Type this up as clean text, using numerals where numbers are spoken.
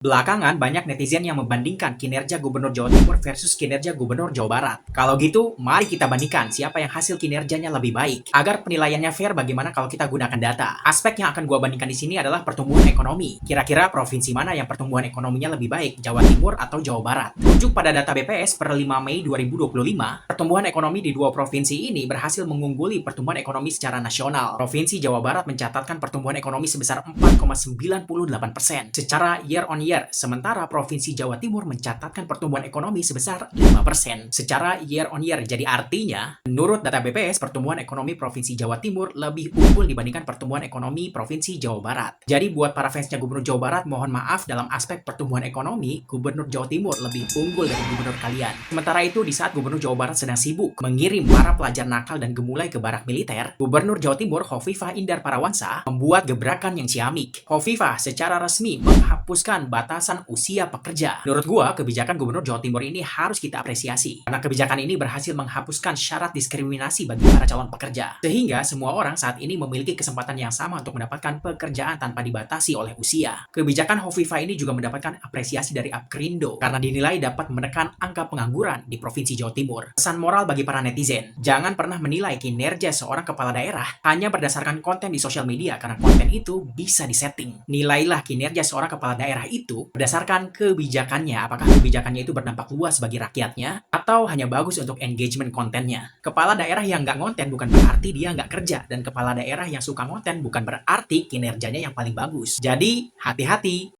Belakangan banyak netizen yang membandingkan kinerja Gubernur Jawa Timur versus kinerja Gubernur Jawa Barat. Kalau gitu, mari kita bandingkan siapa yang hasil kinerjanya lebih baik. Agar penilaiannya fair, bagaimana kalau kita gunakan data? Aspek yang akan gua bandingkan di sini adalah pertumbuhan ekonomi. Kira-kira provinsi mana yang pertumbuhan ekonominya lebih baik, Jawa Timur atau Jawa Barat? Rujuk pada data BPS per 5 Mei 2025, pertumbuhan ekonomi di dua provinsi ini berhasil mengungguli pertumbuhan ekonomi secara nasional. Provinsi Jawa Barat mencatatkan pertumbuhan ekonomi sebesar 4,98% secara year on year. Sementara Provinsi Jawa Timur mencatatkan pertumbuhan ekonomi sebesar 5% secara year on year. Jadi artinya, menurut data BPS, pertumbuhan ekonomi Provinsi Jawa Timur lebih unggul dibandingkan pertumbuhan ekonomi Provinsi Jawa Barat. Jadi buat para fansnya Gubernur Jawa Barat, mohon maaf dalam aspek pertumbuhan ekonomi, Gubernur Jawa Timur lebih unggul dari gubernur kalian. Sementara itu, di saat Gubernur Jawa Barat sedang sibuk mengirim para pelajar nakal dan gemulai ke barak militer, Gubernur Jawa Timur Khofifah Indar Parawansa membuat gebrakan yang ciamik. Khofifah secara resmi menghapuskan batasan usia pekerja. Menurut gua, kebijakan Gubernur Jawa Timur ini harus kita apresiasi. Karena kebijakan ini berhasil menghapuskan syarat diskriminasi bagi para calon pekerja. Sehingga semua orang saat ini memiliki kesempatan yang sama untuk mendapatkan pekerjaan tanpa dibatasi oleh usia. Kebijakan Hovifah ini juga mendapatkan apresiasi dari Apkrindo karena dinilai dapat menekan angka pengangguran di Provinsi Jawa Timur. Pesan moral bagi para netizen, jangan pernah menilai kinerja seorang kepala daerah hanya berdasarkan konten di sosial media karena konten itu bisa disetting. Nilailah kinerja seorang kepala daerah itu berdasarkan kebijakannya, apakah kebijakannya itu berdampak luas bagi rakyatnya atau hanya bagus untuk engagement kontennya. Kepala daerah yang nggak ngonten bukan berarti dia nggak kerja, dan kepala daerah yang suka ngonten bukan berarti kinerjanya yang paling bagus. Jadi hati-hati.